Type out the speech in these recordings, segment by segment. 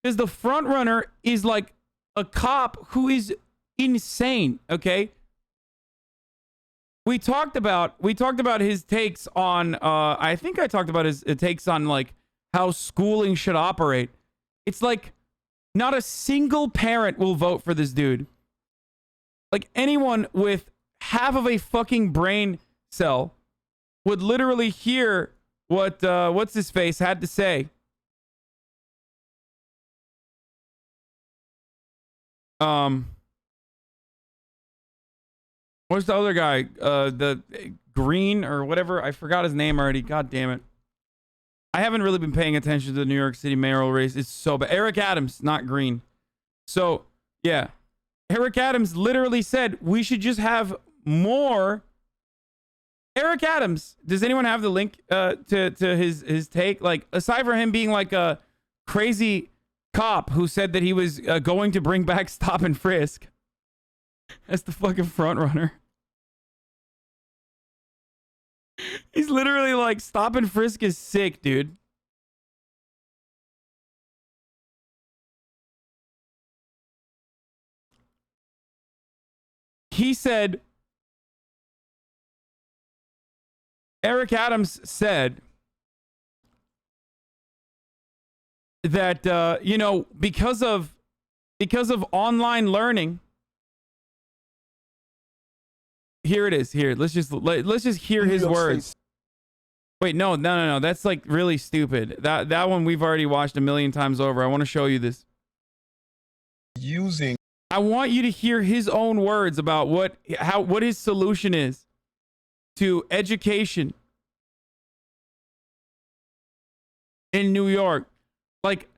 because the front runner is like a cop who is insane. Okay, we talked about his takes on I think I talked about his takes on like how schooling should operate. It's like not a single parent will vote for this dude. Like anyone with half of a fucking brain cell would literally hear what what's his face had to say. What's the other guy? The Green or whatever. I forgot his name already. God damn it. I haven't really been paying attention to the New York City mayoral race. It's so bad. Eric Adams, not Green. So, yeah. Eric Adams literally said we should just have more. Eric Adams, does anyone have the link to his take? Like, aside from him being like a crazy cop who said that he was going to bring back stop and frisk. That's the fucking front runner. He's literally like, stop and frisk is sick, dude. He said, Eric Adams said that, you know, because of online learning. Here it is. Here, let's just hear his words. Wait, no. That's like really stupid. That one we've already watched a million times over. I want to show you this. I want you to hear his own words about what his solution is to education in New York. Like,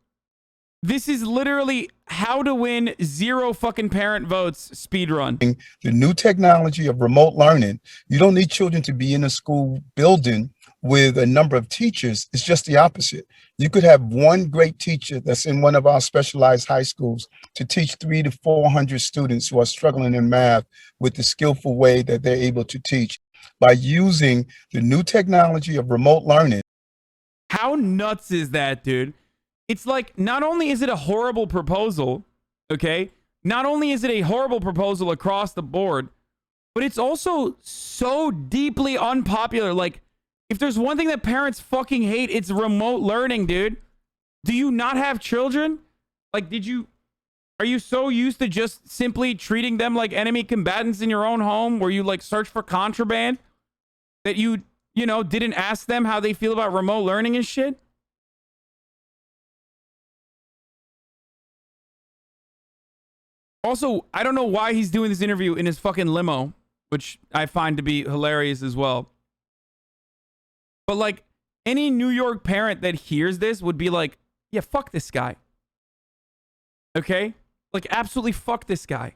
this is literally how to win 0 fucking parent votes speedrun. The new technology of remote learning, you don't need children to be in a school building with a number of teachers. It's just the opposite. You could have one great teacher that's in one of our specialized high schools to teach 300 to 400 students who are struggling in math with the skillful way that they're able to teach by using the new technology of remote learning. How nuts is that, dude? It's like, not only is it a horrible proposal, okay? Not only is it a horrible proposal across the board, but it's also so deeply unpopular. Like, if there's one thing that parents fucking hate, it's remote learning, dude. Do you not have children? Like, are you so used to just simply treating them like enemy combatants in your own home where you like search for contraband that you know, didn't ask them how they feel about remote learning and shit? Also, I don't know why he's doing this interview in his fucking limo, which I find to be hilarious as well. But like, any New York parent that hears this would be like, yeah, fuck this guy. Okay? Like, absolutely fuck this guy.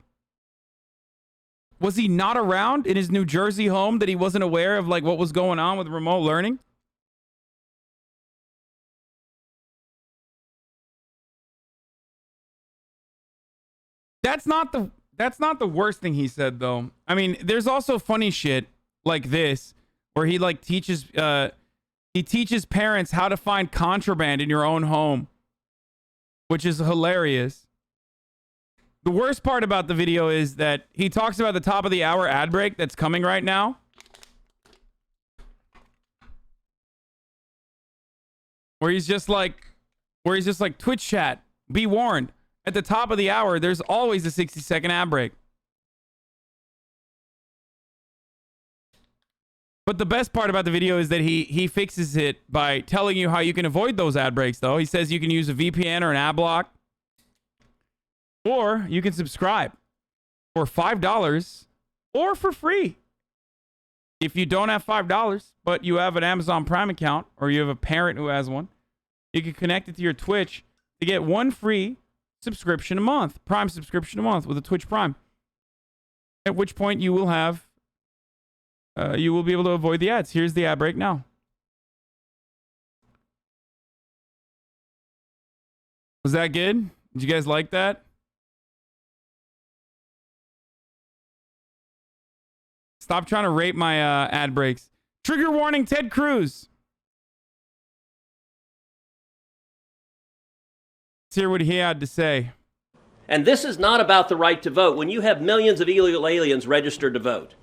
Was he not around in his New Jersey home that he wasn't aware of like what was going on with remote learning? That's not the worst thing he said, though. I mean, there's also funny shit like this where he like teaches parents how to find contraband in your own home, which is hilarious. The worst part about the video is that he talks about the top of the hour ad break that's coming right now. Where he's just like Twitch chat, be warned. At the top of the hour, there's always a 60-second ad break. But the best part about the video is that he fixes it by telling you how you can avoid those ad breaks, though. He says you can use a VPN or an ad block. Or you can subscribe for $5 or for free. If you don't have $5, but you have an Amazon Prime account or you have a parent who has one, you can connect it to your Twitch to get one free subscription a month, Prime subscription a month with a Twitch Prime. At which point you will have, you will be able to avoid the ads. Here's the ad break now. Was that good? Did you guys like that? Stop trying to rape my ad breaks. Trigger warning, Ted Cruz. Let's hear what he had to say. And this is not about the right to vote. When you have millions of illegal aliens registered to vote,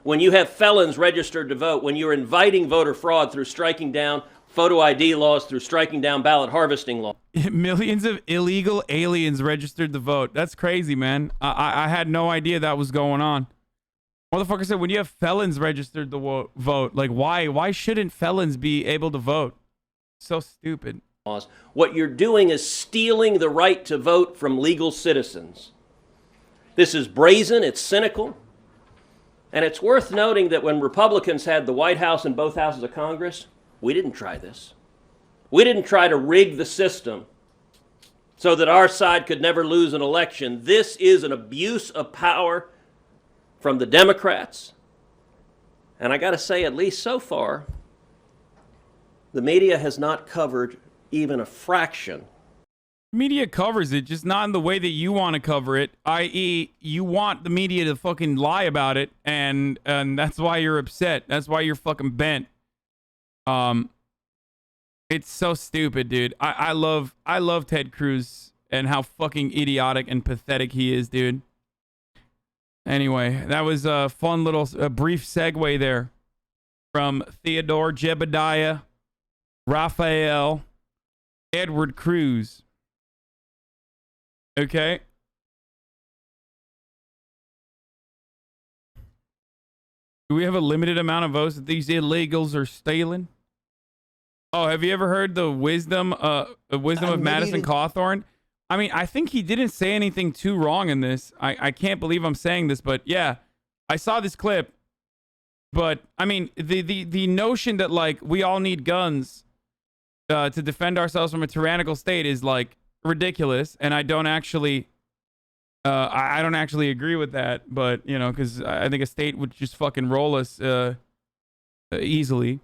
when you have felons registered to vote, when you're inviting voter fraud through striking down photo ID laws, through striking down ballot harvesting laws. Millions of illegal aliens registered to vote. That's crazy, man. I had no idea that was going on. Motherfucker said when you have felons registered to vote, like why shouldn't felons be able to vote? So stupid. What you're doing is stealing the right to vote from legal citizens. This is brazen, it's cynical, and it's worth noting that when Republicans had the White House and both houses of Congress, we didn't try this. We didn't try to rig the system so that our side could never lose an election. This is an abuse of power from the Democrats. And I got to say, at least so far, the media has not covered even a fraction. Media covers it, just not in the way that you want to cover it, i.e. you want the media to fucking lie about it, and that's why you're upset. That's why you're fucking bent. It's so stupid, dude. I love Ted Cruz and how fucking idiotic and pathetic he is, dude. Anyway, that was a fun little brief segue there from Theodore, Jebediah, Raphael, Edward Cruz. Okay. Do we have a limited amount of votes that these illegals are stealing? Oh, have you ever heard the wisdom of Madison Cawthorn? I mean, I think he didn't say anything too wrong in this. I can't believe I'm saying this, but yeah, I saw this clip. But I mean, the notion that like we all need guns to defend ourselves from a tyrannical state is like ridiculous, and I don't actually agree with that. But you know, because I think a state would just fucking roll us easily.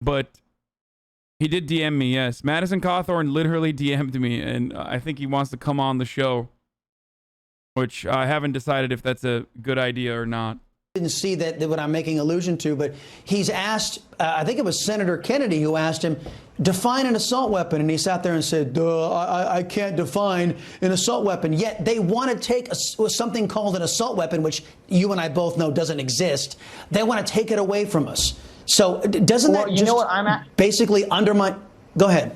But he did DM me, yes. Madison Cawthorn literally DM'd me, and I think he wants to come on the show, which I haven't decided if that's a good idea or not. Didn't see that what I'm making allusion to, but he's asked, I think it was Senator Kennedy who asked him, define an assault weapon, and he sat there and said, duh, I can't define an assault weapon. Yet they want to take something called an assault weapon, which you and I both know doesn't exist. They want to take it away from us. So doesn't that just basically undermine? Go ahead.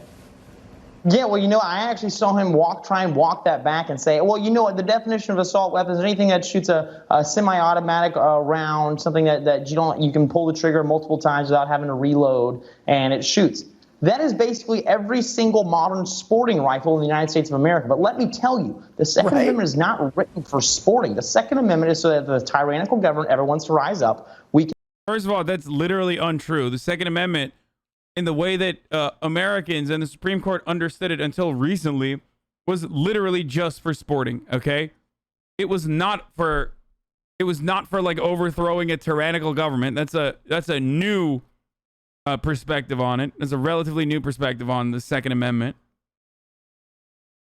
Yeah, well, you know, I actually saw him try and walk that back and say, well, you know what, the definition of assault weapons is anything that shoots a semi-automatic round, something that you can pull the trigger multiple times without having to reload, and it shoots. That is basically every single modern sporting rifle in the United States of America. But let me tell you, the Second Amendment is not written for sporting. The Second Amendment is so that the tyrannical government ever wants to rise up. First of all, that's literally untrue. The Second Amendment, in the way that Americans and the Supreme Court understood it until recently, was literally just for sporting. Okay, it was not for like overthrowing a tyrannical government. That's a new perspective on it. That's a relatively new perspective on the Second Amendment.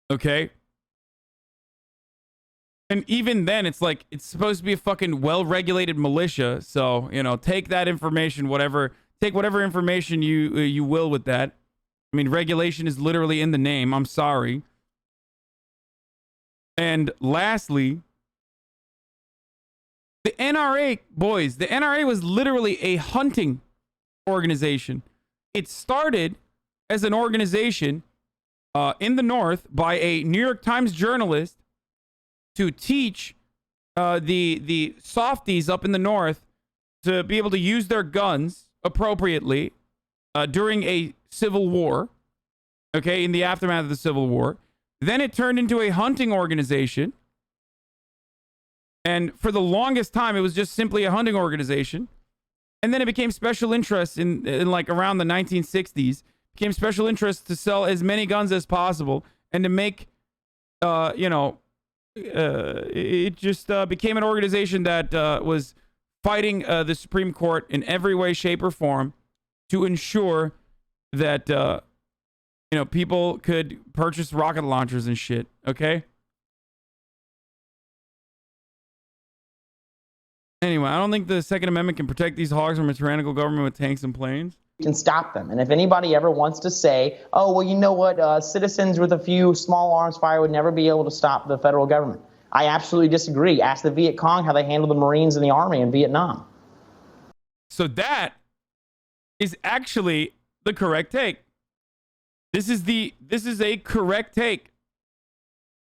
Okay. And even then, it's like, it's supposed to be a fucking well-regulated militia. So, you know, take that information, take whatever information you will with that. I mean, regulation is literally in the name. I'm sorry. And lastly, the NRA, boys, the NRA was literally a hunting organization. It started as an organization in the North by a New York Times journalist to teach the softies up in the North to be able to use their guns appropriately during a civil war, okay, in the aftermath of the Civil War. Then it turned into a hunting organization. And for the longest time, it was just simply a hunting organization. And then it became special interest in like around the 1960s, became special interest to sell as many guns as possible and to make, it just became an organization that was fighting the Supreme Court in every way, shape, or form to ensure that, people could purchase rocket launchers and shit, okay? Anyway, I don't think the Second Amendment can protect these hogs from a tyrannical government with tanks and planes. Can stop them. And if anybody ever wants to say, oh, well, you know what, citizens with a few small arms fire would never be able to stop the federal government, I absolutely disagree. Ask the Viet Cong how they handled the Marines and the Army in Vietnam. So that is actually the correct take. This is a correct take.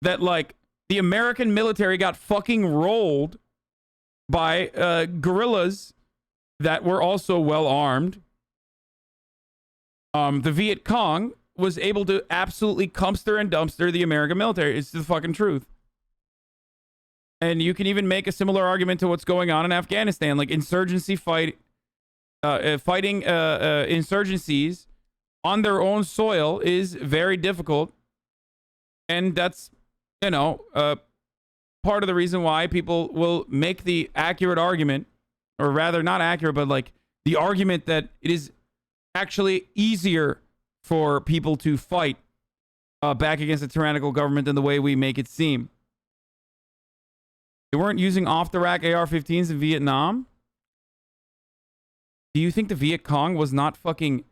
That, like, the American military got fucking rolled by guerrillas that were also well armed. The Viet Cong was able to absolutely cumpster and dumpster the American military. It's the fucking truth. And you can even make a similar argument to what's going on in Afghanistan. Like, fighting insurgencies on their own soil is very difficult. And that's, you know, part of the reason why people will make the accurate argument, or rather not accurate, but like the argument that it is actually easier for people to fight back against a tyrannical government than the way we make it seem. They weren't using off-the-rack AR-15s in Vietnam? Do you think the Viet Cong was not fucking...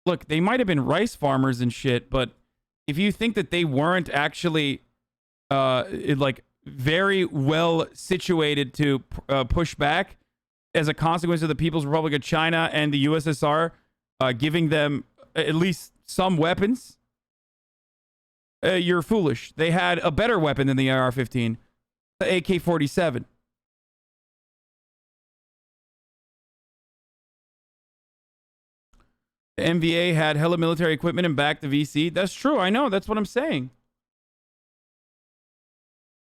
Look, they might have been rice farmers and shit, but if you think that they weren't actually like very well situated to push back as a consequence of the People's Republic of China and the USSR giving them at least some weapons, you're foolish. They had a better weapon than the AR-15, the AK-47. The MVA had hella military equipment and backed the VC. That's true. I know. That's what I'm saying.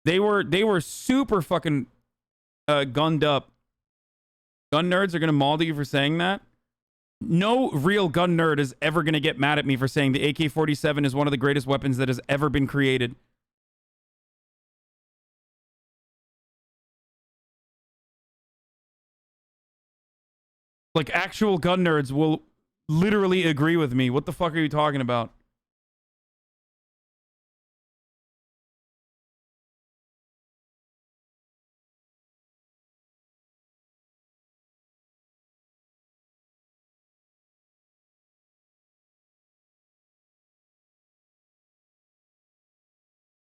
They were super fucking gunned up. Gun nerds are going to maul you for saying that. No real gun nerd is ever going to get mad at me for saying the AK-47 is one of the greatest weapons that has ever been created. Like, actual gun nerds will literally agree with me. What the fuck are you talking about?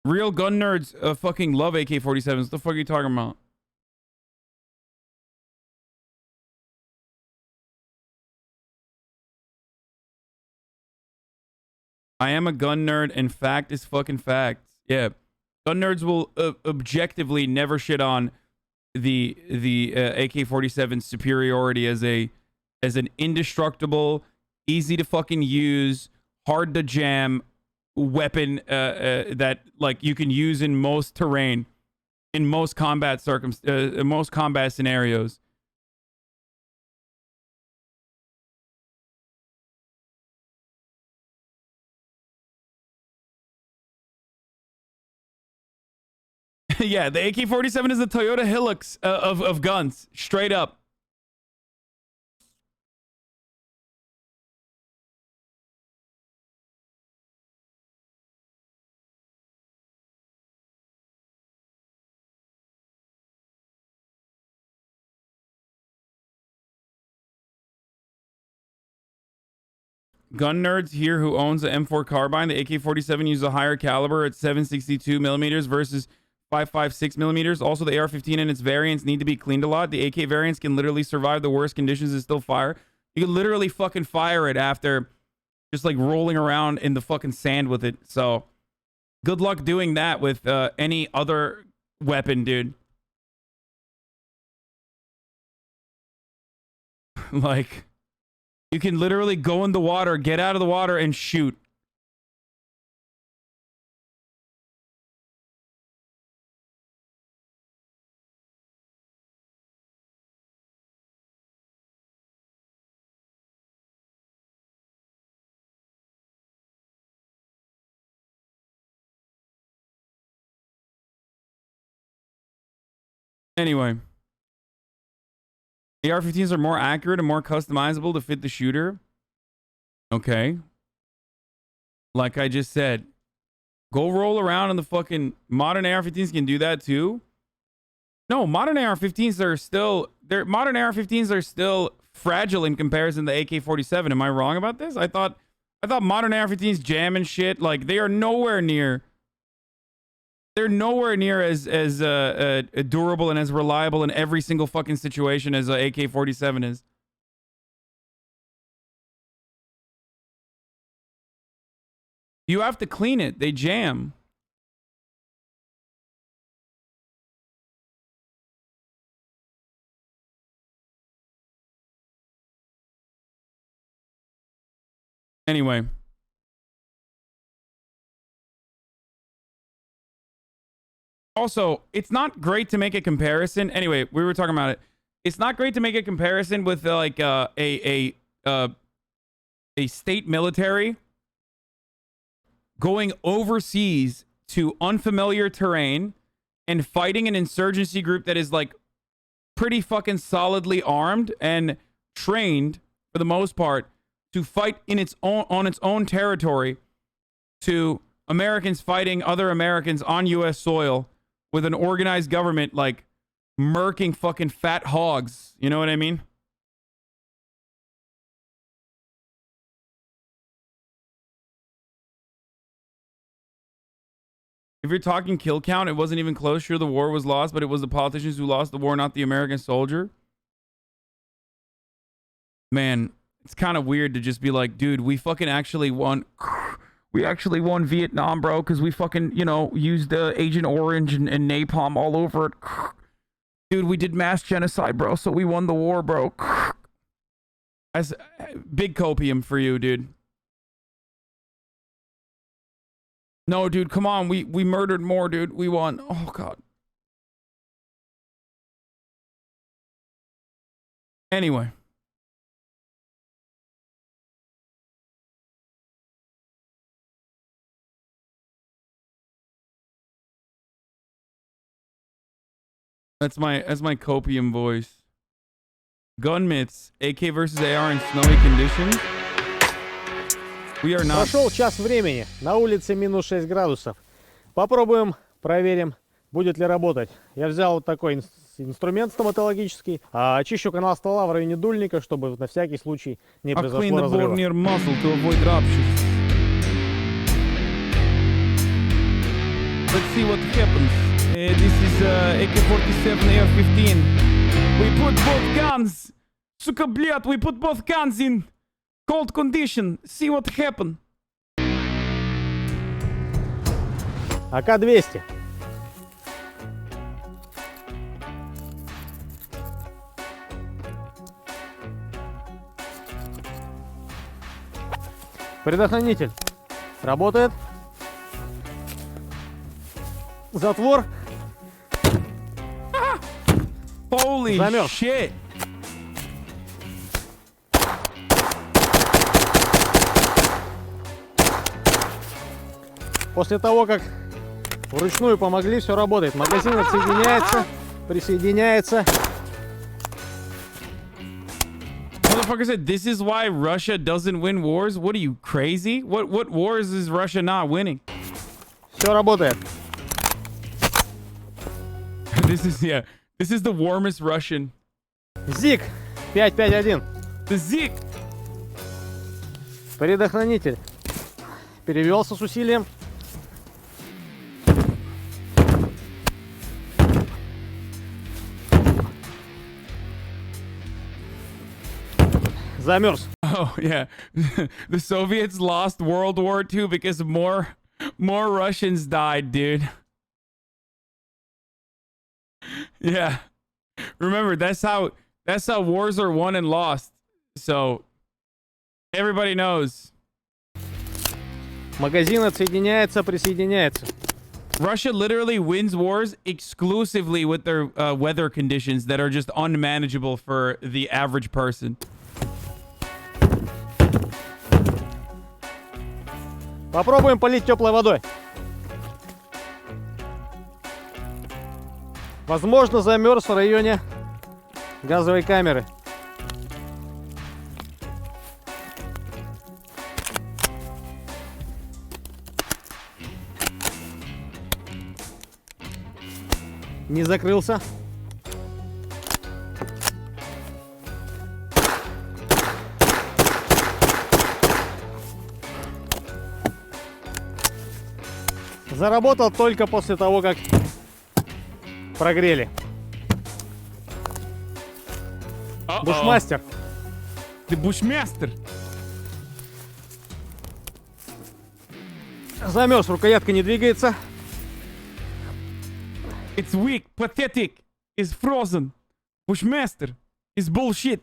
Real gun nerds fucking love AK-47s. What the fuck are you talking about? I am a gun nerd, and fact is fucking facts. Yeah. Gun nerds will objectively never shit on the AK-47's superiority as an indestructible, easy to fucking use, hard to jam weapon that like you can use in most terrain, in most combat most combat scenarios. Yeah, the AK-47 is the Toyota Hilux of guns, straight up. Gun nerds here who owns the M4 carbine, the AK-47 uses a higher caliber at 7.62 millimeters versus 5.56 millimeters. Also, the AR-15 and its variants need to be cleaned a lot. The AK variants can literally survive the worst conditions and still fire. You can literally fucking fire it after just like rolling around in the fucking sand with it. So good luck doing that with any other weapon, dude. Like, you can literally go in the water, get out of the water, and shoot. Anyway. AR-15s are more accurate and more customizable to fit the shooter. Okay. Like I just said, go roll around in the fucking modern AR-15s can do that too. No, modern AR-15s are still modern AR-15s are still fragile in comparison to the AK-47. Am I wrong about this? I thought modern AR-15s jam and shit. Like they are nowhere near. They're nowhere near as durable and as reliable in every single fucking situation as a AK-47 is. You have to clean it. They jam. Anyway. Also, it's not great to make a comparison. Anyway, we were talking about it. It's not great to make a comparison with like a state military going overseas to unfamiliar terrain and fighting an insurgency group that is like pretty fucking solidly armed and trained for the most part to fight in its own on its own territory, to Americans fighting other Americans on US soil with an organized government like murking fucking fat hogs. You know what I mean? If you're talking kill count, it wasn't even close. Sure, the war was lost, but it was the politicians who lost the war, not the American soldier. Man, it's kind of weird to just be like, dude, we fucking actually won. We actually won Vietnam, bro, because we fucking, you know, used Agent Orange and napalm all over it. Dude, we did mass genocide, bro, so we won the war, bro. That's big copium for you, dude. No, dude, come on. We murdered more, dude. We won. Oh, God. Anyway. That's my copium voice. Gun myths. AK versus AR in snowy conditions. We are not. Прошел час времени, на улице минус 6 градусов. Попробуем, проверим, будет ли работать. Я взял вот такой инструмент стоматологический, очищу канал ствола в районе дульника, чтобы на всякий случай не произошло разрыва. Let's see what happens. This is AK-47 AR-15. We put both guns. Сука, блядь, we put both guns in cold condition. See what happened. АК-200. Предохранитель работает. Затвор. Holy Замерз. shit. После того, как вручную помогли, все работает. Магазин отсоединяется, присоединяется. Motherfucker said, this is why Russia doesn't win wars? What are you, crazy? What wars is Russia not winning? Все работает. This is the warmest Russian. ЗИК 551. The Zik. Предохранитель перевелся с усилием. Замерз. Oh, yeah. The Soviets lost World War II because more Russians died, dude. Yeah. Remember, that's how wars are won and lost. So everybody knows. Магазин отсоединяется, присоединяется. Russia literally wins wars exclusively with their weather conditions that are just unmanageable for the average person. Попробуем полить теплой водой. Возможно, замерз в районе газовой камеры. Не закрылся. Заработал только после того, как прогрели. Бушмастер. The Bushmaster. Замерз, рукоятка не двигается. It's weak, pathetic, is frozen. Bushmaster is bullshit.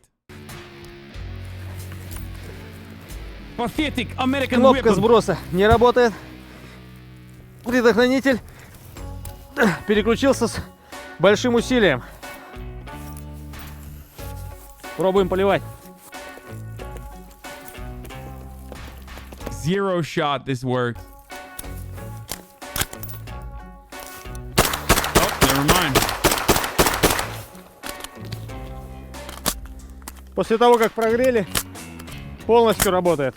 Pathetic American Кнопка weapon. сброса не работает. Предохранитель переключился с большим усилием. Пробуем поливать. Zero shot this works. Oh, never mind. После того, как прогрели, полностью работает.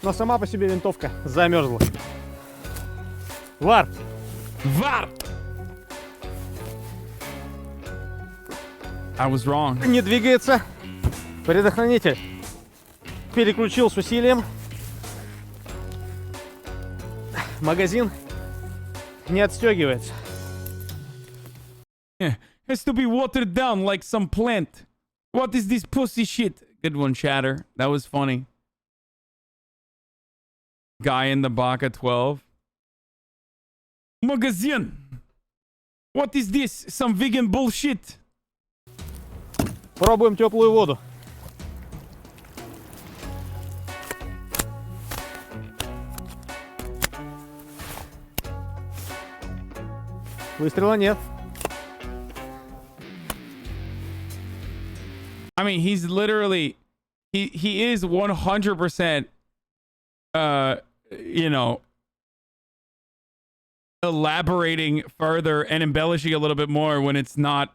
Но сама по себе винтовка замерзла. Варп. Varp. I was wrong. Не двигается. Предохранитель переключил с усилием. Магазин не отстегивается. Yeah, has to be watered down like some plant. What is this pussy shit? Good one, Chatter. That was funny. Guy in the Baka 12. Magazine. What is this? Some vegan bullshit. Пробуем теплую воду. Выстрела нет. I mean, he's literally he is 100% you know, elaborating further and embellishing a little bit more when it's not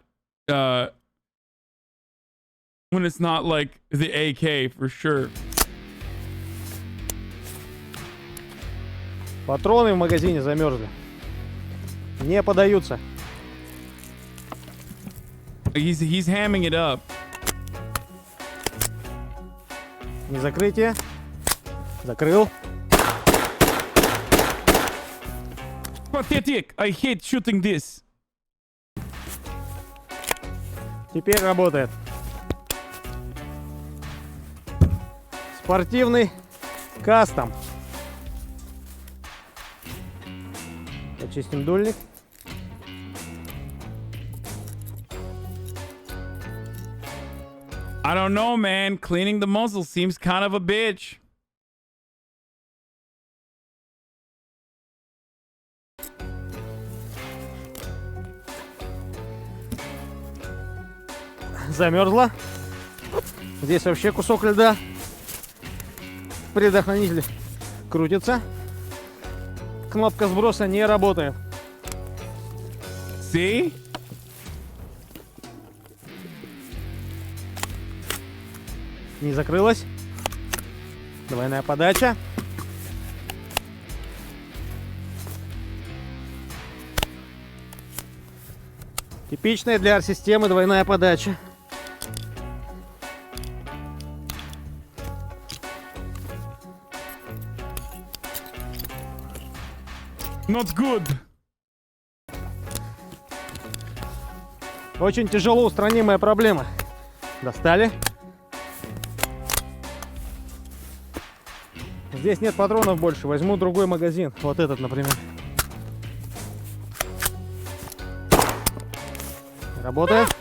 like the AK for sure. Патроны в магазине замерзли. Не подаются. He's hamming it up. Не закрытие. Закрыл. Pathetic. I hate shooting this. Теперь работает. Спортивный кастом. Очистим дульник. I don't know, man. Cleaning the muzzle seems kind of a bitch. Замерзла. Здесь вообще кусок льда. Предохранитель крутится. Кнопка сброса не работает. See? Не закрылась. Двойная подача. Типичная для арт-системы двойная подача. Not good. Очень тяжело устранимая проблема. Достали. Здесь нет патронов больше. Возьму другой магазин. Вот этот, например. Работает.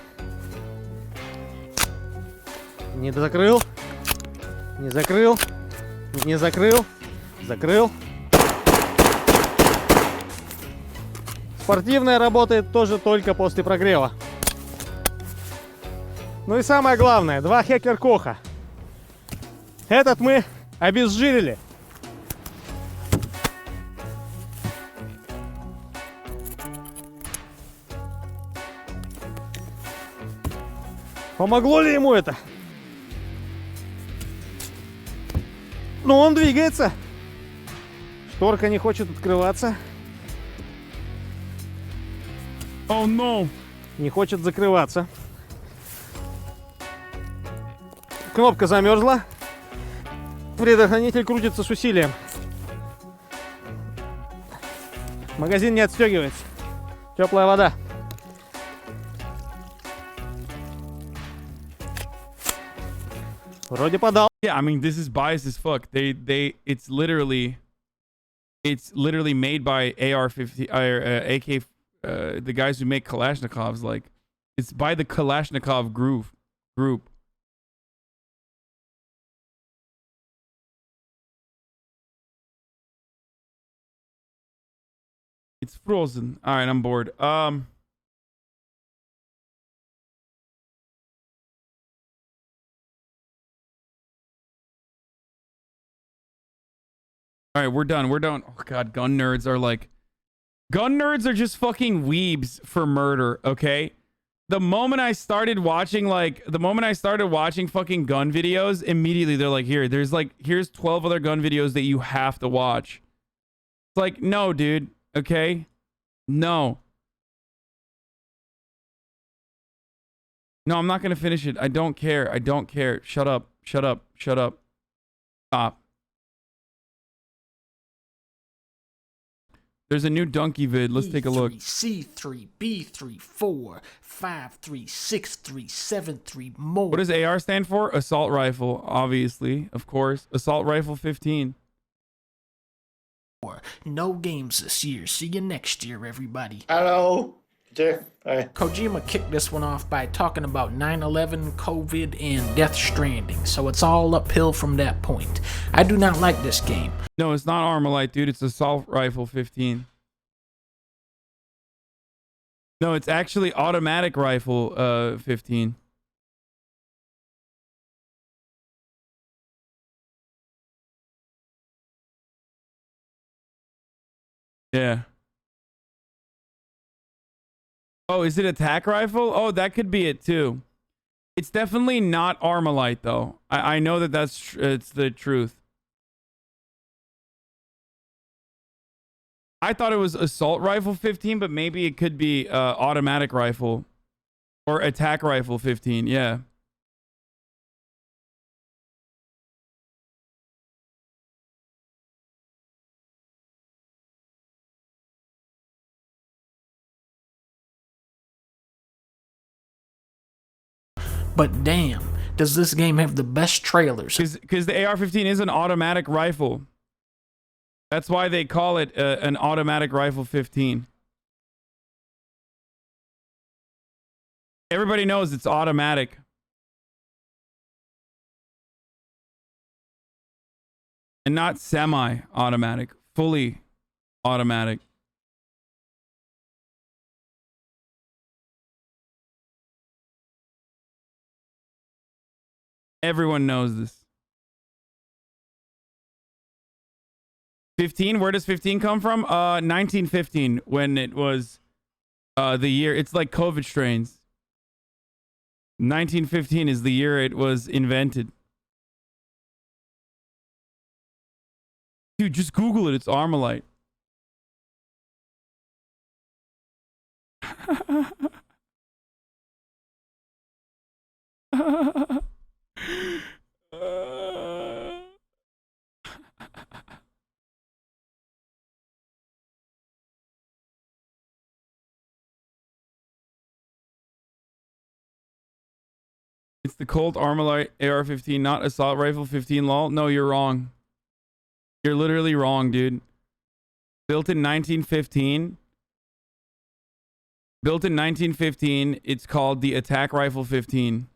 Не закрыл. Не закрыл. Не закрыл. Закрыл. Спортивная работает тоже только после прогрева. Ну и самое главное, 2 Хекер Коха. Этот мы обезжирили. Помогло ли ему это? Ну, он двигается. Шторка не хочет открываться. Oh no. Не хочет закрываться. Кнопка замерзла. Предохранитель крутится с усилием. Магазин не отстегивается. Теплая вода. Вроде подал. Yeah, I mean, this is biased as fuck. It's literally made by AR-50 or AK, the guys who make Kalashnikovs. Like, it's by the Kalashnikov group. It's frozen. All right, I'm bored. All right, we're done. We're done. Oh god, gun nerds are just fucking weebs for murder, okay? The moment I started watching fucking gun videos, immediately they're like, here's 12 other gun videos that you have to watch. It's like, no, dude, okay? No. No, I'm not going to finish it. I don't care. I don't care. Shut up. Shut up. Shut up. Stop. There's a new donkey vid. Let's take a look. C3, B3, 4, 5, 3, 6, 3, 7, 3 more. What does AR stand for? Assault rifle, obviously, of course. Assault rifle 15. No games this year. See you next year, everybody. Hello. Hi. Kojima kicked this one off by talking about 9/11, COVID, and Death Stranding, so it's all uphill from that point. I do not like this game. No, it's not Armalite, dude. It's assault rifle 15. No, it's actually automatic rifle 15. Yeah. Oh, is it attack rifle? Oh, that could be it too. It's definitely not Armalite though. I know that it's the truth. I thought it was assault rifle 15, but maybe it could be automatic rifle or attack rifle 15. Yeah. But damn, does this game have the best trailers? Because the AR-15 is an automatic rifle. That's why they call it an automatic rifle 15. Everybody knows it's automatic. And not semi-automatic, fully automatic. Everyone knows this. 15? Where does 15 come from? 1915, when it was the year. It's like COVID strains. 1915 is the year it was invented. Dude, just Google it. It's Armalite. It's the Colt Armalite AR-15, not assault rifle 15. Lol. No, you're wrong. You're literally wrong, dude. Built in 1915. Built in 1915. It's called the Attack Rifle 15.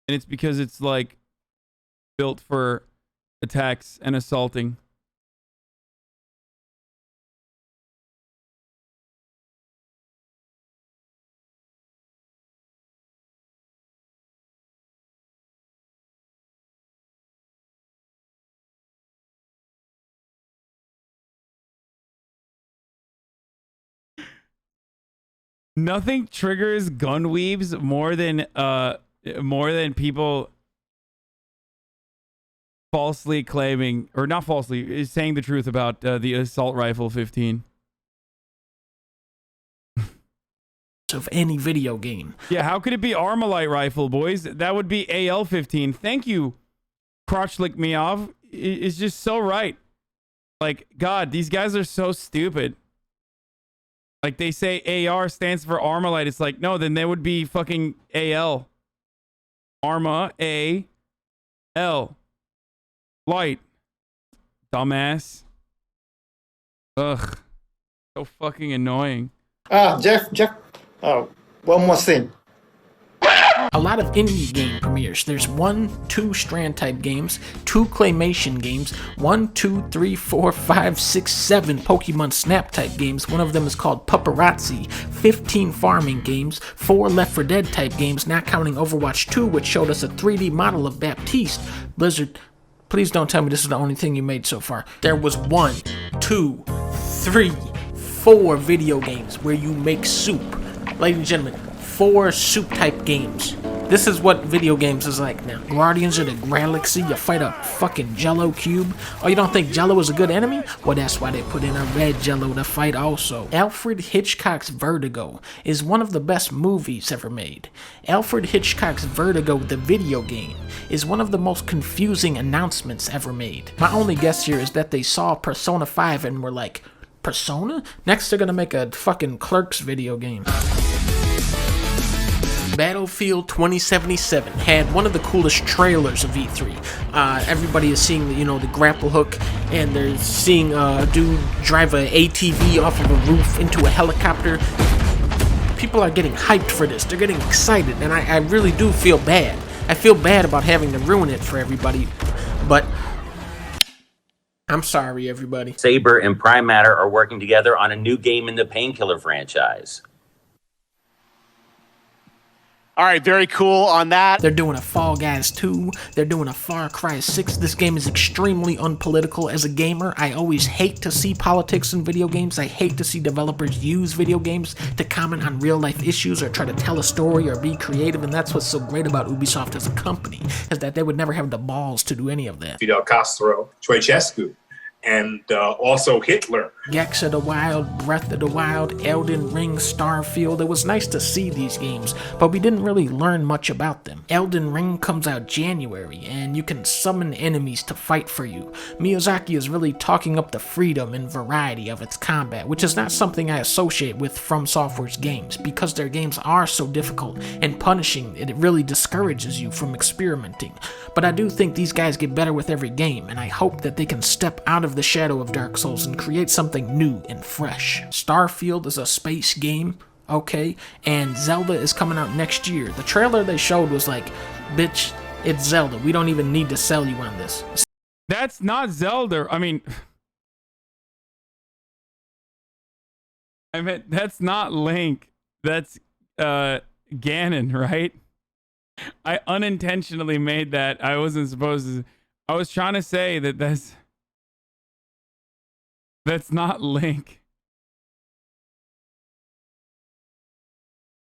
And it's because it's like built for attacks and assaulting. Nothing triggers gun weebs more than people falsely claiming, or not falsely, is saying the truth about the assault rifle 15. Of any video game. Yeah, how could it be Armalite rifle, boys? That would be AL-15. Thank you, Crotch Lick Me Off. It's just so right. Like, God, these guys are so stupid. Like they say AR stands for Armalite. It's like, no, then there would be fucking AL. Arma, A-L. Light. Dumbass. Ugh. So fucking annoying. Jeff. Oh, one more thing. A lot of indie game premieres. There's 1, 2 strand type games, 2 claymation games, 1, 2, 3, 4, 5, 6, 7 Pokemon Snap type games. One of them is called Paparazzi. 15 farming games, 4 Left 4 Dead type games, not counting Overwatch 2, which showed us a 3D model of Baptiste. Blizzard, please don't tell me this is the only thing you made so far. There was 1, 2, 3, 4 video games where you make soup. Ladies and gentlemen, 4 soup type games. This is what video games is like now. Guardians of the Galaxy, you fight a fucking Jello cube. Oh, you don't think Jello is a good enemy? Well, that's why they put in a red Jello to fight also. Alfred Hitchcock's Vertigo is one of the best movies ever made. Alfred Hitchcock's Vertigo, the video game, is one of the most confusing announcements ever made. My only guess here is that they saw Persona 5 and were like, Persona? Next they're gonna make a fucking Clerks video game. Battlefield 2077 had one of the coolest trailers of E3. Everybody is seeing, the grapple hook, and they're seeing a dude drive an ATV off of a roof into a helicopter. People are getting hyped for this. They're getting excited, and I really do feel bad. I feel bad about having to ruin it for everybody, but I'm sorry, everybody. Saber and Prime Matter are working together on a new game in the Painkiller franchise. All right, very cool on that. They're doing a Fall Guys 2. They're doing a Far Cry 6. This game is extremely unpolitical. As a gamer, I always hate to see politics in video games. I hate to see developers use video games to comment on real-life issues or try to tell a story or be creative, and that's what's so great about Ubisoft as a company, is that they would never have the balls to do any of that. Fidel Castro, Ceausescu, and also Hitler. Gex of the Wild, Breath of the Wild, Elden Ring, Starfield. It was nice to see these games, but we didn't really learn much about them. Elden Ring comes out January, and you can summon enemies to fight for you. Miyazaki is really talking up the freedom and variety of its combat, which is not something I associate with From Software's games. Because their games are so difficult and punishing, it really discourages you from experimenting. But I do think these guys get better with every game, and I hope that they can step out of the shadow of Dark Souls and create something new and fresh. Starfield is a space game, okay, and Zelda is coming out next year. The trailer they showed was like, bitch, it's Zelda. We don't even need to sell you on this. That's not Zelda. I mean, that's not Link. That's Ganon, right? I unintentionally made that. I wasn't supposed to. I was trying to say that that's not Link.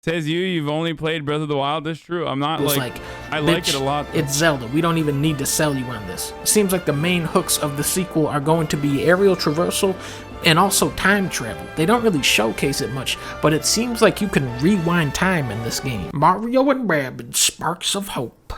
Says you've only played Breath of the Wild. That's true. I'm not like I like it a lot. It's Zelda. We don't even need to sell you on this. It seems like the main hooks of the sequel are going to be aerial traversal and also time travel. They don't really showcase it much, but it seems like you can rewind time in this game. Mario and Rabbids, Sparks of Hope.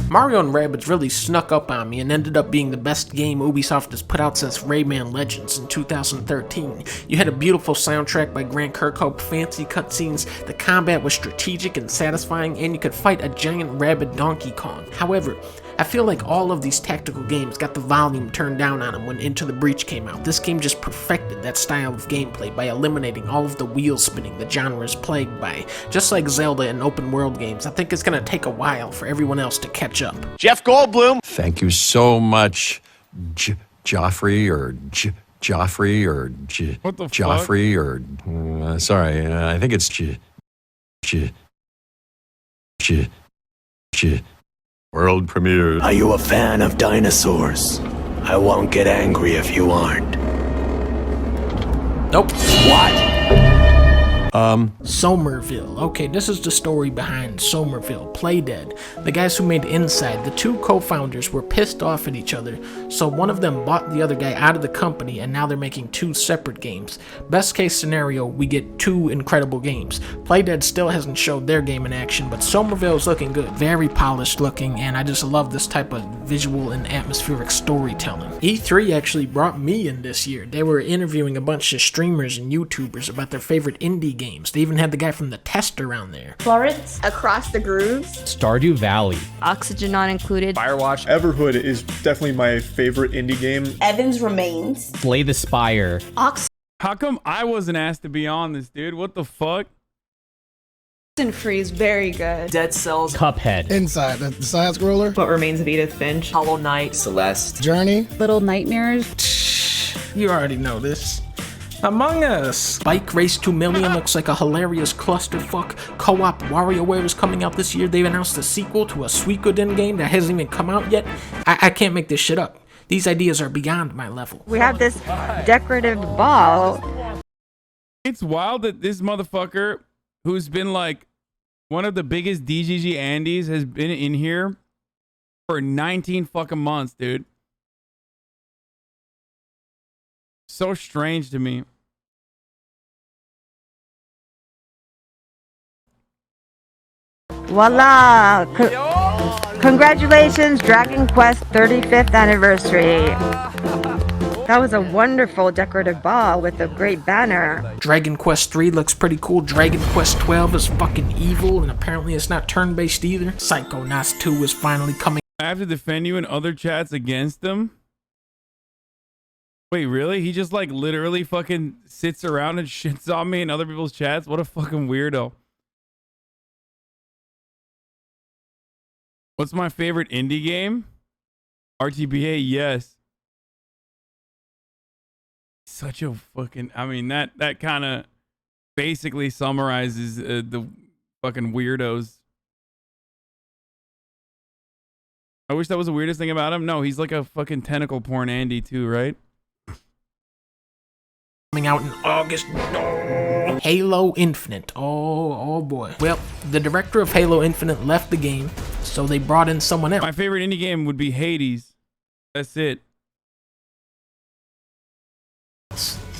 Mario and Rabbids really snuck up on me and ended up being the best game Ubisoft has put out since Rayman Legends in 2013. You had a beautiful soundtrack by Grant Kirkhope, fancy cutscenes, the combat was strategic and satisfying, and you could fight a giant rabid Donkey Kong. However, I feel like all of these tactical games got the volume turned down on them when Into the Breach came out. This game just perfected that style of gameplay by eliminating all of the wheel spinning the genre is plagued by. Just like Zelda and open world games, I think it's going to take a while for everyone else to catch up. Jeff Goldblum. Thank you so much, Joffrey or Joffrey or What the Joffrey or sorry, I think it's World premiere. Are you a fan of dinosaurs? I won't get angry if you aren't. Nope. What? Somerville. Okay, this is the story behind Somerville. Playdead. The guys who made Inside, the two co-founders were pissed off at each other, so one of them bought the other guy out of the company, and now they're making two separate games. Best case scenario, we get two incredible games. Playdead still hasn't showed their game in action, but Somerville is looking good. Very polished looking, and I just love this type of visual and atmospheric storytelling. E3 actually brought me in this year. They were interviewing a bunch of streamers and YouTubers about their favorite indie games. They even had the guy from The Test around there. Florence, Across the Grooves, Stardew Valley, Oxygen Not Included, Firewatch, Everhood is definitely my favorite indie game. Evans Remains, Slay the Spire. How come I wasn't asked to be on this, dude? What the fuck? Freeze, very good. Dead Cells, Cuphead, Inside, the side scroller, What Remains of Edith Finch, Hollow Knight, Celeste, Journey, Little Nightmares. You already know this. Among Us. Bike Race 2 Million looks like a hilarious clusterfuck. Co-op WarioWare is coming out this year. They've announced a sequel to a Suikoden game that hasn't even come out yet. I can't make this shit up. These ideas are beyond my level. We have this decorative ball. It's wild that this motherfucker, who's been like one of the biggest DGG Andes, has been in here for 19 fucking months, dude. So strange to me. Voila! Congratulations, Dragon Quest 35th anniversary. That was a wonderful decorative ball with a great banner. Dragon Quest 3 looks pretty cool. Dragon Quest 12 is fucking evil, and apparently it's not turn-based either. Psychonauts 2 is finally coming. I have to defend you in other chats against them? Wait, really? He just like literally fucking sits around and shits on me in other people's chats? What a fucking weirdo. What's my favorite indie game? RTBA, yes. Such a fucking, I mean, that kind of basically summarizes the fucking weirdos. I wish that was the weirdest thing about him. No, he's like a fucking tentacle porn Andy too, right? Coming out in August. Oh. Halo Infinite. Oh boy. Well, the director of Halo Infinite left the game, so they brought in someone else. My favorite indie game would be Hades. That's it.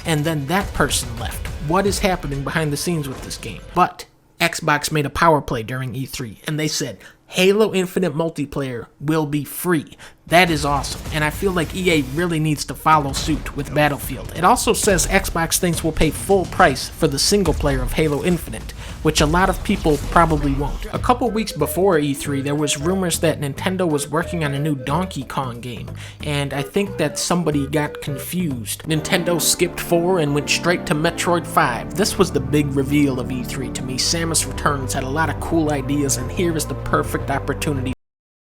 And then that person left. What is happening behind the scenes with this game? But Xbox made a power play during E3, and they said Halo Infinite multiplayer will be free. That is awesome, and I feel like EA really needs to follow suit with Battlefield. It also says Xbox thinks we'll pay full price for the single player of Halo Infinite, which a lot of people probably won't. A couple weeks before E3, there was rumors that Nintendo was working on a new Donkey Kong game, and I think that somebody got confused. Nintendo skipped 4 and went straight to Metroid 5. This was the big reveal of E3 to me. Samus Returns had a lot of cool ideas, and here is the perfect opportunity.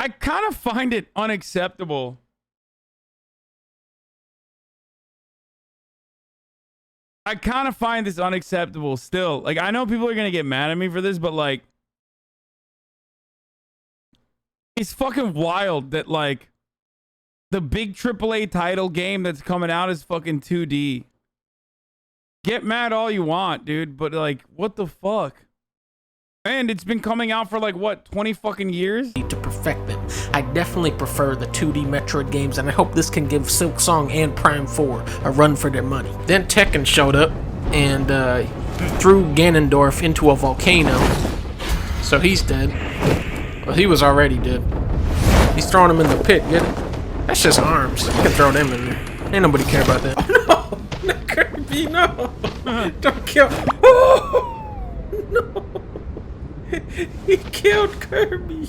I kind of find it unacceptable. I kind of find this unacceptable still. Like, I know people are going to get mad at me for this, but like, it's fucking wild that like the big AAA title game that's coming out is fucking 2D. Get mad all you want, dude, but like, what the fuck? And it's been coming out for like, what, 20 fucking years? To perfect them. I definitely prefer the 2D Metroid games, and I hope this can give Silksong and Prime 4 a run for their money. Then Tekken showed up and threw Ganondorf into a volcano. So he's dead. Well, he was already dead. He's throwing him in the pit, get it? That's just arms. You can throw them in there. Ain't nobody care about that. Oh no! No, Kirby, no! Don't kill. Oh! No! He killed Kirby.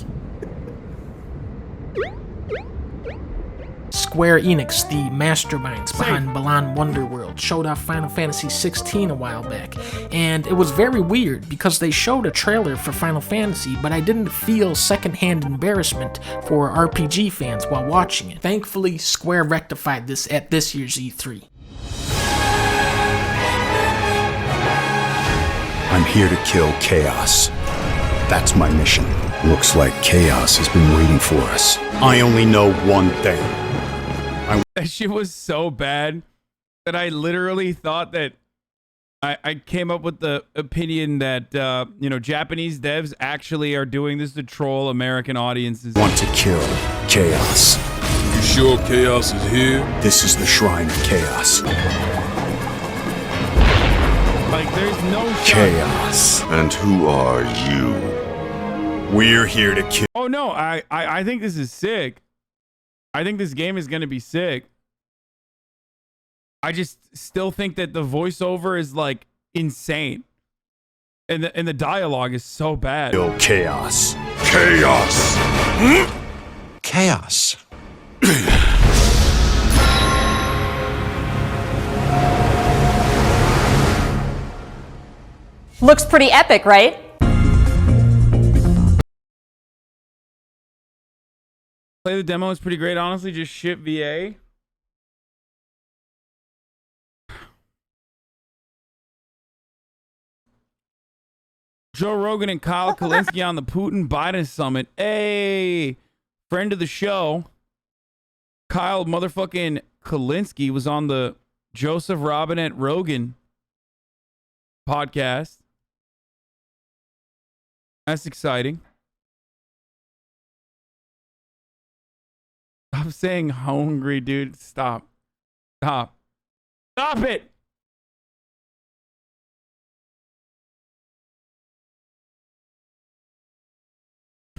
Square Enix, the masterminds behind Balan Wonderworld, showed off Final Fantasy 16 a while back, and it was very weird because they showed a trailer for Final Fantasy, but I didn't feel secondhand embarrassment for RPG fans while watching it. Thankfully, Square rectified this at this year's E3. I'm here to kill Chaos. That's my mission. Looks like Chaos has been waiting for us. I only know one thing. That shit was so bad that I literally thought that I came up with the opinion that, Japanese devs actually are doing this to troll American audiences. Want to kill chaos. You sure chaos is here? This is the shrine of chaos. Like, there's no shot. Chaos. And who are you? We're here to kill. Oh, no, I think this is sick. I think this game is going to be sick. I just still think that the voiceover is, like, insane. And the dialogue is so bad. Kill chaos. Chaos. Chaos. Looks pretty epic, right? Play the demo is pretty great, honestly. Just ship VA. Joe Rogan and Kyle Kalinske on the Putin-Biden summit. Hey, friend of the show, Kyle motherfucking Kalinske was on the Joseph Robinette Rogan podcast. That's exciting. Stop saying hungry, dude. Stop. Stop. Stop it.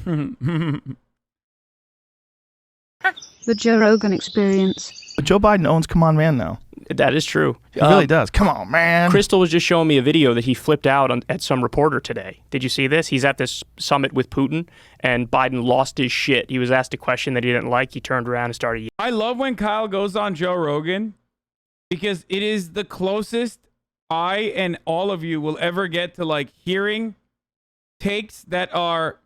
The Joe Rogan experience. But Joe Biden owns Come On Man now. That is true. He really does. Come on, man. Crystal was just showing me a video that he flipped out at some reporter today. Did you see this? He's at this summit with Putin, and Biden lost his shit. He was asked a question that he didn't like. He turned around and started yelling. I love when Kyle goes on Joe Rogan because it is the closest I and all of you will ever get to like hearing takes that are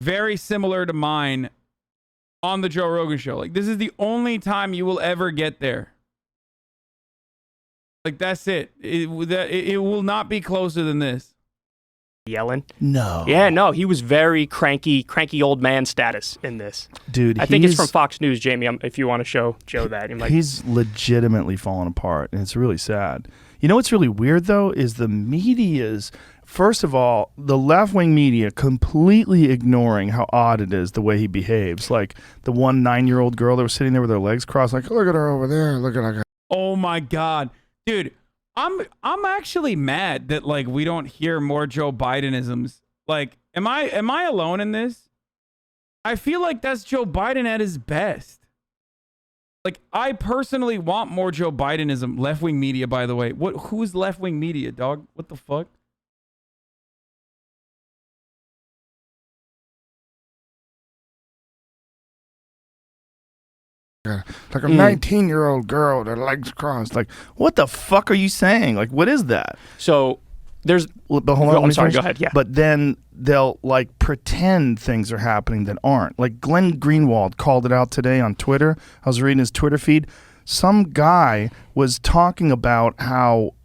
very similar to mine on the Joe Rogan show. Like, this is the only time you will ever get there. Like, that's it. It will not be closer than this. Yelling? No. Yeah, no. He was very cranky old man status in this. Dude, I think it's from Fox News, Jamie, if you want to show Joe that. He's legitimately falling apart, and it's really sad. You know what's really weird, though, is the media's... First of all, the left-wing media completely ignoring how odd it is the way he behaves. Like the one 9-year-old girl that was sitting there with her legs crossed, like, look at her over there, look at her. Oh my God. Dude, I'm actually mad that like we don't hear more Joe Bidenisms. Like, am I alone in this? I feel like that's Joe Biden at his best. Like, I personally want more Joe Bidenism. Left-wing media, by the way. Who's left-wing media, dog? What the fuck? Like a 19-year-old girl with her legs crossed. Like, what the fuck are you saying? Like, what is that? So there's... But hold on, I'm sorry, go ahead, yeah. But then they'll, like, pretend things are happening that aren't. Like, Glenn Greenwald called it out today on Twitter. I was reading his Twitter feed. Some guy was talking about how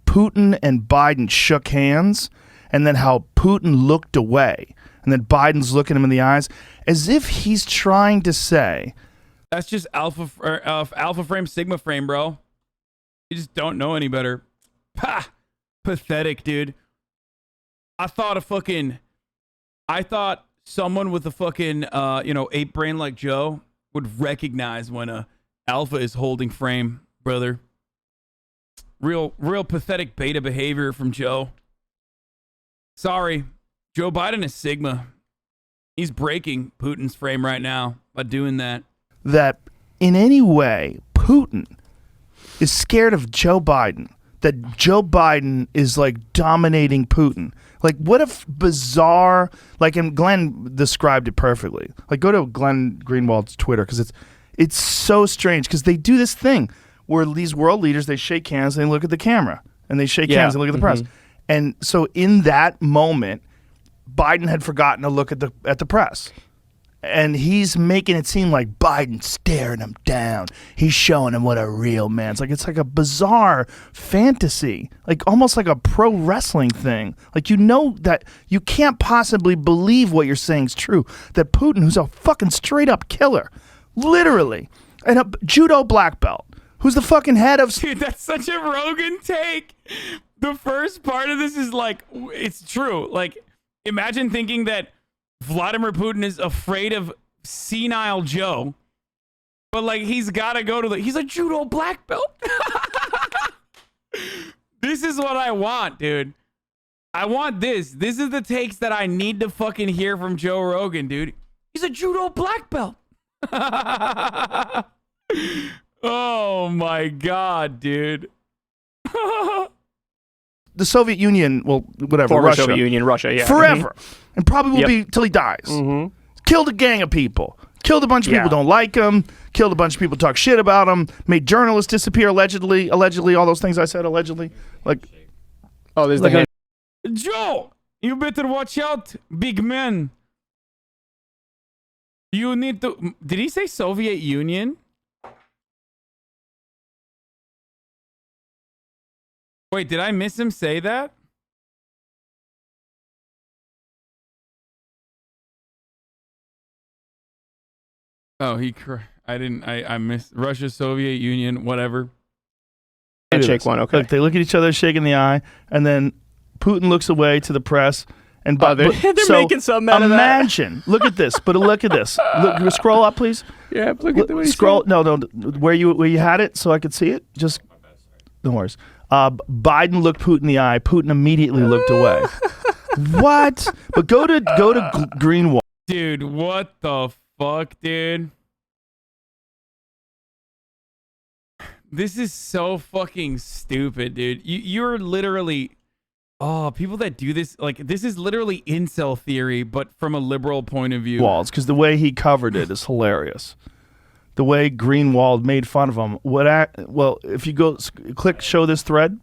Putin and Biden shook hands and then how Putin looked away. And then Biden's looking him in the eyes as if he's trying to say... That's just alpha frame, sigma frame, bro. You just don't know any better. Pah! Pathetic, dude. I thought someone with a fucking, ape brain like Joe would recognize when a alpha is holding frame, brother. Real pathetic beta behavior from Joe. Sorry. Joe Biden is sigma. He's breaking Putin's frame right now by doing that. That in any way Putin is scared of Joe Biden, that Joe Biden is like dominating Putin. Like, what if bizarre, like, and Glenn described it perfectly. Like, go to Glenn Greenwald's Twitter because it's so strange because they do this thing where these world leaders, they shake hands and they look at the camera and they shake hands and look at the press. And so in that moment, Biden had forgotten to look at the press. And he's making it seem like Biden's staring him down. He's showing him what a real man's like. It's like a bizarre fantasy, like almost like a pro wrestling thing. Like, you know that you can't possibly believe what you're saying is true. That Putin, who's a fucking straight up killer, literally, and a judo black belt, Who's the fucking head of... Dude, that's such a Rogan take. The first part of this is like, it's true. Like, imagine thinking that Vladimir Putin is afraid of senile Joe, but like he's got to go to he's a judo black belt. This is what I want, dude. I want this. This is the takes that I need to fucking hear from Joe Rogan, dude. He's a judo black belt. Oh my God, dude. The Soviet Union, well, whatever, Former Russia. Soviet Union, Russia, yeah. Forever. And probably will Yep. be till he dies. Killed a gang of people. Killed a bunch of people don't like him. Killed a bunch of people talk shit about him. Made journalists disappear allegedly. Allegedly, all those things I said allegedly. Like, oh, there's like Joe, you better watch out, big man. You need to... Did he say Soviet Union? Wait, did I miss him say that? Oh, I missed Russia, Soviet Union, whatever. Handshake one, okay. Look, they look at each other, shaking the eye, and then Putin looks away to the press. And they're making something out of that. Imagine, look at this, but look at this. Look, scroll up, please. Yeah, look at the way scroll. No, where you had it, so I could see it. Just no worries. Biden looked Putin in the eye. Putin immediately looked away. What? But go to Greenwald. Dude, what the fuck, dude? This is so fucking stupid, dude. You're literally... Oh, people that do this, like, this is literally incel theory, but from a liberal point of view. Walls, because the way he covered it is hilarious. The way Greenwald made fun of him. Well, if you go click show this thread.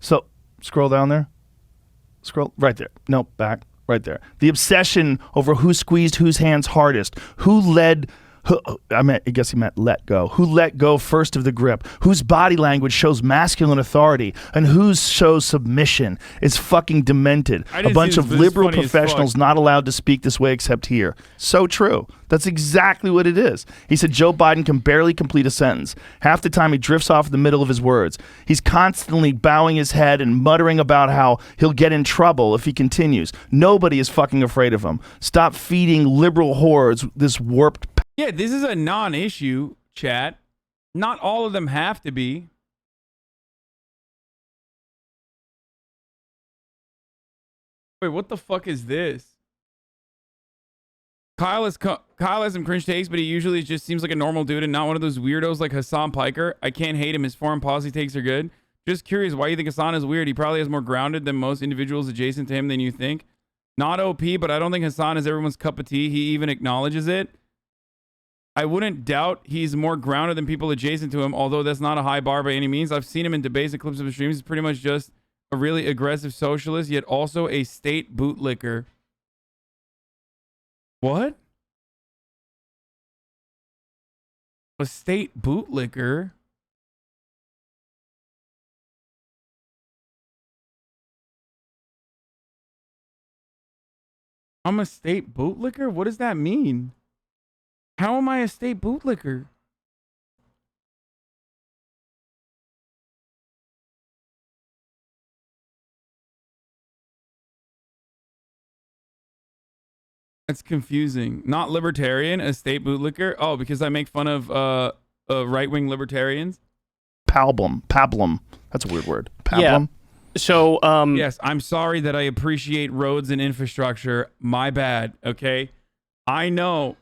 So scroll down there. Scroll right there. Nope, back right there. The obsession over who squeezed whose hands hardest, who led. I guess he meant let go. Who let go first of the grip? Whose body language shows masculine authority and whose shows submission? It's fucking demented. A bunch of liberal professionals not allowed to speak this way except here. So true. That's exactly what it is. He said Joe Biden can barely complete a sentence. Half the time he drifts off in the middle of his words. He's constantly bowing his head and muttering about how he'll get in trouble if he continues. Nobody is fucking afraid of him. Stop feeding liberal hordes this warped. Yeah, this is a non-issue, chat. Not all of them have to be. Wait, what the fuck is this? Kyle has some cringe takes, but he usually just seems like a normal dude and not one of those weirdos like Hassan Piker. I can't hate him. His foreign policy takes are good. Just curious why you think Hassan is weird. He probably is more grounded than most individuals adjacent to him than you think. Not OP, but I don't think Hassan is everyone's cup of tea. He even acknowledges it. I wouldn't doubt he's more grounded than people adjacent to him, although that's not a high bar by any means. I've seen him in debates and clips of his streams. He's pretty much just a really aggressive socialist, yet also a state bootlicker. What? A state bootlicker? I'm a state bootlicker? What does that mean? How am I a state bootlicker? That's confusing. Not libertarian, a state bootlicker? Oh, because I make fun of right-wing libertarians? Pablum. That's a weird word. Pablum. Yeah. So, yes, I'm sorry that I appreciate roads and infrastructure. My bad, okay? I know.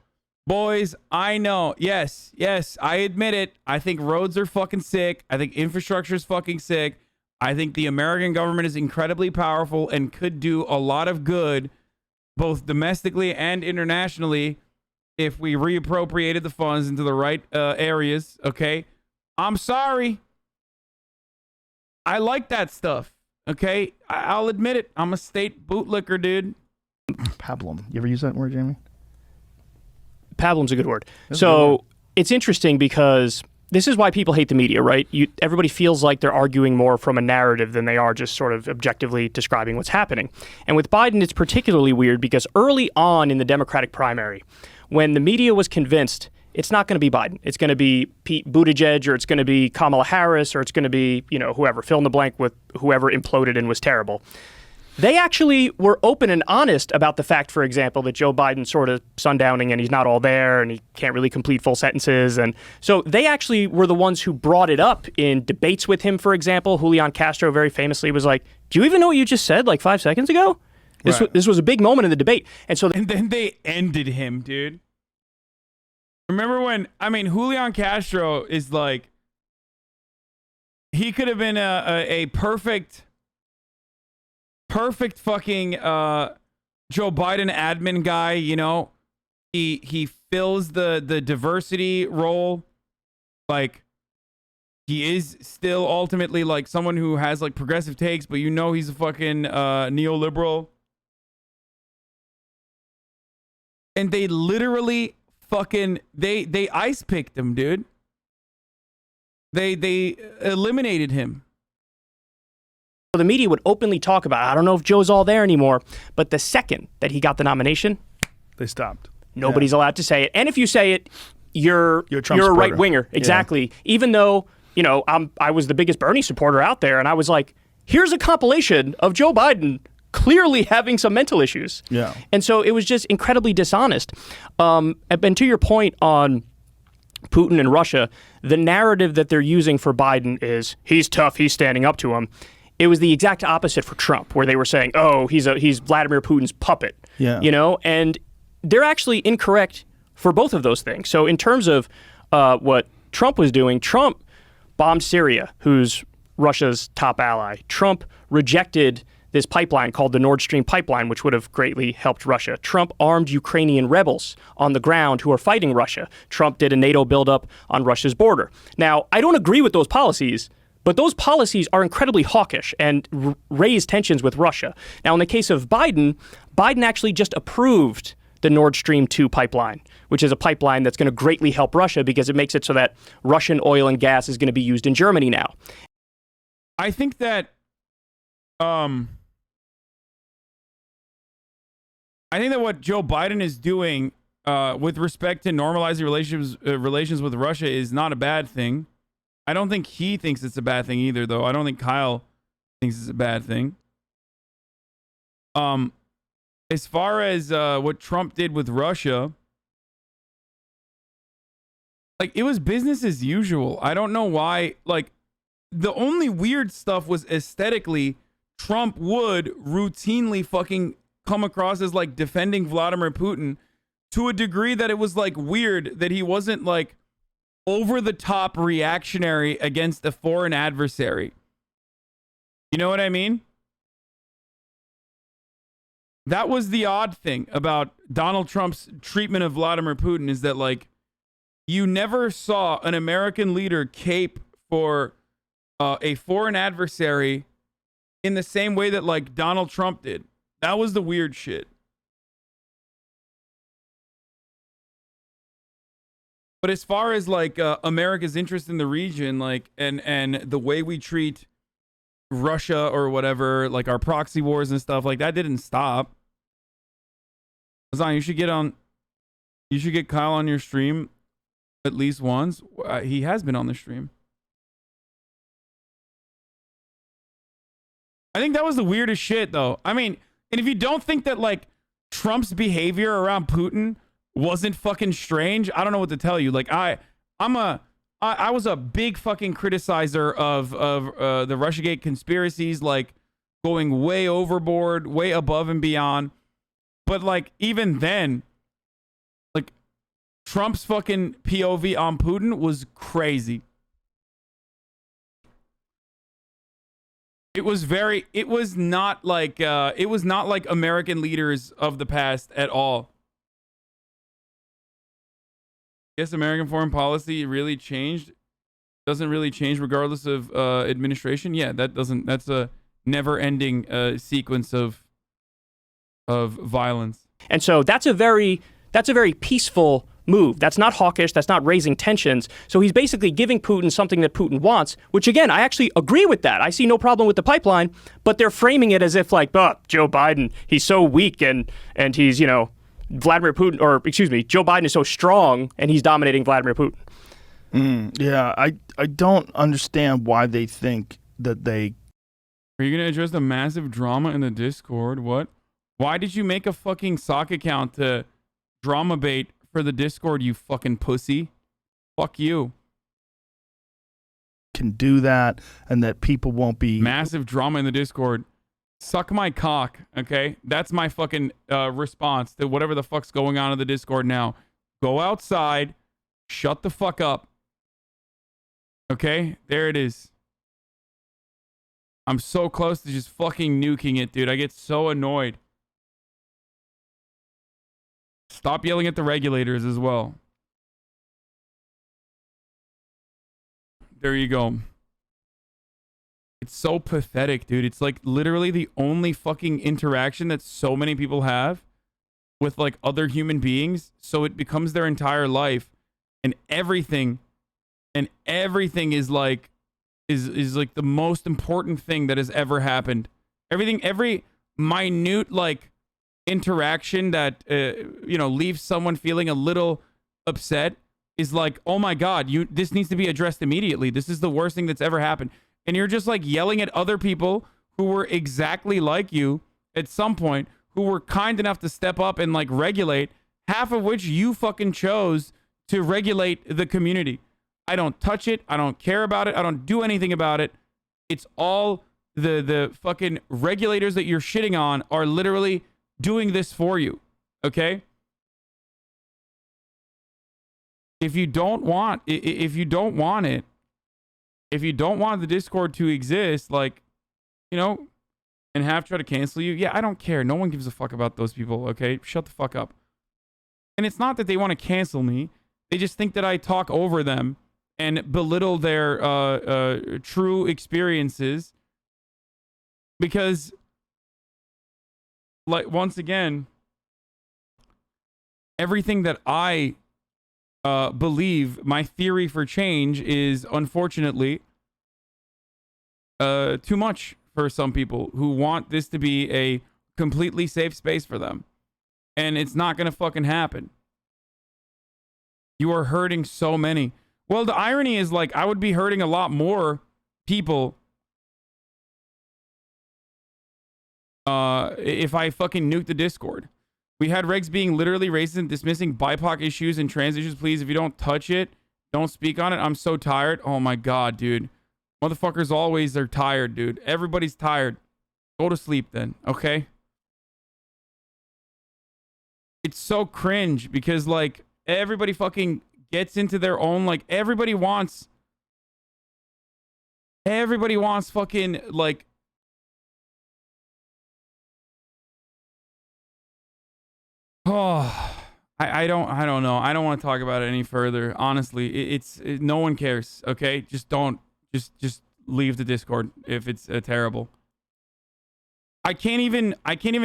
Boys, I know. Yes, I admit it. I think roads are fucking sick. I think infrastructure is fucking sick. I think the American government is incredibly powerful and could do a lot of good, both domestically and internationally, if we reappropriated the funds into the right areas, okay? I'm sorry. I like that stuff, okay? I'll admit it. I'm a state bootlicker, dude. Pablum. You ever use that word, Jamie? Pablum's a good word. So it's interesting because this is why people hate the media, right? Everybody feels like they're arguing more from a narrative than they are just sort of objectively describing what's happening. And with Biden, it's particularly weird because early on in the Democratic primary, when the media was convinced it's not going to be Biden. It's going to be Pete Buttigieg, or it's going to be Kamala Harris, or it's going to be, whoever, fill in the blank with whoever imploded and was terrible. They actually were open and honest about the fact, for example, that Joe Biden's sort of sundowning and he's not all there and he can't really complete full sentences. And so they actually were the ones who brought it up in debates with him, for example. Julian Castro very famously was like, do you even know what you just said like 5 seconds ago? This was a big moment in the debate. And then they ended him, dude. Remember when, Julian Castro is like, he could have been a perfect fucking Joe Biden admin guy, He fills the diversity role. Like, he is still ultimately like someone who has like progressive takes, but he's a fucking neoliberal. And they literally fucking they ice picked him, dude. They eliminated him. The media would openly talk about, I don't know if Joe's all there anymore, but the second that he got the nomination, they stopped. Nobody's allowed to say it. And if you say it, you're a supporter. right winger. Exactly. Yeah. Even though, I was the biggest Bernie supporter out there, and I was like, here's a compilation of Joe Biden clearly having some mental issues. Yeah. And so it was just incredibly dishonest. And to your point on Putin and Russia, the narrative that they're using for Biden is he's tough, he's standing up to him. It was the exact opposite for Trump, where they were saying, oh, he's Vladimir Putin's puppet. Yeah. And they're actually incorrect for both of those things. So in terms of what Trump was doing, Trump bombed Syria, who's Russia's top ally. Trump rejected this pipeline called the Nord Stream pipeline, which would have greatly helped Russia. Trump armed Ukrainian rebels on the ground who are fighting Russia. Trump did a NATO buildup on Russia's border. Now, I don't agree with those policies, but those policies are incredibly hawkish and raise tensions with Russia. Now, in the case of Biden, Biden actually just approved the Nord Stream 2 pipeline, which is a pipeline that's going to greatly help Russia because it makes it so that Russian oil and gas is going to be used in Germany now. I think that what Joe Biden is doing with respect to normalizing relations with Russia is not a bad thing. I don't think he thinks it's a bad thing either, though. I don't think Kyle thinks it's a bad thing. As far as what Trump did with Russia, like, it was business as usual. I don't know why. Like, the only weird stuff was aesthetically, Trump would routinely fucking come across as like defending Vladimir Putin to a degree that it was like weird that he wasn't like over the top reactionary against a foreign adversary. You know what I mean? That was the odd thing about Donald Trump's treatment of Vladimir Putin, is that like you never saw an American leader cape for a foreign adversary in the same way that like Donald Trump did. That was the weird shit. But as far as like America's interest in the region, like and the way we treat Russia or whatever, like our proxy wars and stuff, like that didn't stop. Zion, you should get Kyle on your stream at least once. He has been on the stream. I think that was the weirdest shit, though. I mean, and if you don't think that like Trump's behavior around Putin wasn't fucking strange, I don't know what to tell you. Like I was a big fucking criticizer of the Russiagate conspiracies, like going way overboard, way above and beyond. But like even then, like Trump's fucking POV on Putin was crazy. It was not like American leaders of the past at all. I guess American foreign policy really changed. Doesn't really change regardless of administration. Yeah, that's a never-ending sequence of violence. And so that's a very peaceful move. That's not hawkish. That's not raising tensions. So he's basically giving Putin something that Putin wants, which again, I actually agree with that. I see no problem with the pipeline, but they're framing it as if like, oh, Joe Biden, he's so weak and he's, Vladimir Putin, or excuse me, Joe Biden is so strong and he's dominating Vladimir Putin. Yeah, I don't understand why they think that they... Are you going to address the massive drama in the Discord? What? Why did you make a fucking sock account to drama bait for the Discord, you fucking pussy? Fuck you. Can do that, and that people won't be... Massive drama in the Discord. Suck my cock, okay? That's my fucking response to whatever the fuck's going on in the Discord now. Go outside. Shut the fuck up. Okay? There it is. I'm so close to just fucking nuking it, dude. I get so annoyed. Stop yelling at the regulators as well. There you go. It's so pathetic, dude. It's like literally the only fucking interaction that so many people have with like other human beings. So it becomes their entire life, and everything is like is like the most important thing that has ever happened. Every minute like interaction that leaves someone feeling a little upset is like, oh my god, this needs to be addressed immediately. This is the worst thing that's ever happened. And you're just like yelling at other people who were exactly like you at some point, who were kind enough to step up and like regulate, half of which you fucking chose to regulate the community. I don't touch it. I don't care about it. I don't do anything about it. It's all the fucking regulators that you're shitting on are literally doing this for you. Okay? If you don't want it, if you don't want the Discord to exist, like, and have to try to cancel you, yeah, I don't care. No one gives a fuck about those people, okay? Shut the fuck up. And it's not that they want to cancel me. They just think that I talk over them and belittle their true experiences. Because, like, once again, everything that I believe, my theory for change, is unfortunately too much for some people who want this to be a completely safe space for them. And it's not going to fucking happen. You are hurting so many. Well, the irony is, like, I would be hurting a lot more people if I fucking nuked the Discord. We had regs being literally racist and dismissing BIPOC issues and trans issues. Please, if you don't touch it, don't speak on it. I'm so tired. Oh my god, dude. Motherfuckers always are tired, dude. Everybody's tired. Go to sleep then, okay? It's so cringe because, like, everybody fucking gets into their own, like, everybody wants fucking, like, oh, I don't know. I don't want to talk about it any further. Honestly, no one cares. Okay, just don't. Just leave the Discord if it's terrible. I can't even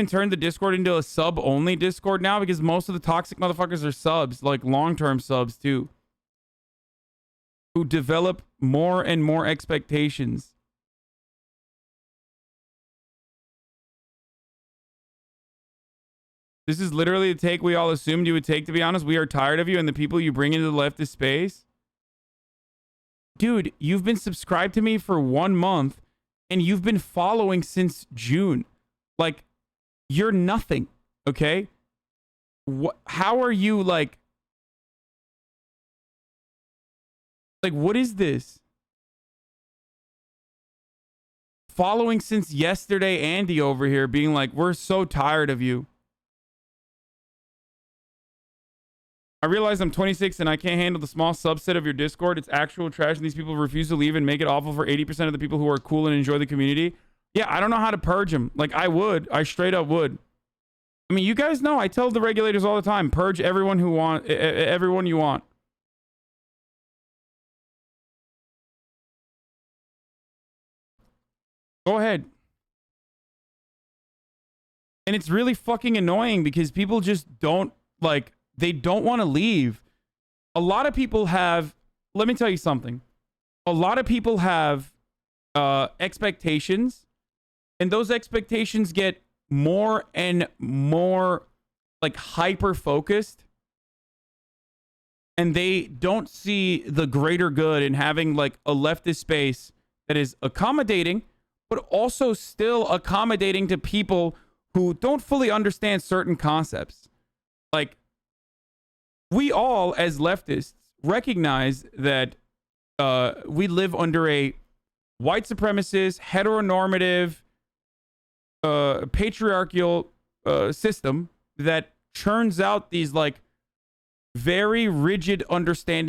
turn the Discord into a sub only Discord now because most of the toxic motherfuckers are subs, like long-term subs too, who develop more and more expectations. This is literally the take we all assumed you would take, to be honest. We are tired of you and the people you bring into the leftist space. Dude, you've been subscribed to me for 1 month and you've been following since June. Like, you're nothing, okay? How are you, like, what is this? Following since yesterday, Andy over here being like, we're so tired of you. I realize I'm 26 and I can't handle the small subset of your Discord. It's actual trash and these people refuse to leave and make it awful for 80% of the people who are cool and enjoy the community. Yeah, I don't know how to purge them. Like, I would. I straight up would. I mean, you guys know I tell the regulators all the time, purge everyone you want. Go ahead. And it's really fucking annoying because people just don't, like, they don't want to leave. A lot of people have, let me tell you something. A lot of people have expectations, and those expectations get more and more like hyper focused, and they don't see the greater good in having like a leftist space that is accommodating, but also still accommodating to people who don't fully understand certain concepts. Like, we all as leftists recognize that we live under a white supremacist, heteronormative, patriarchal system that churns out these like very rigid understanding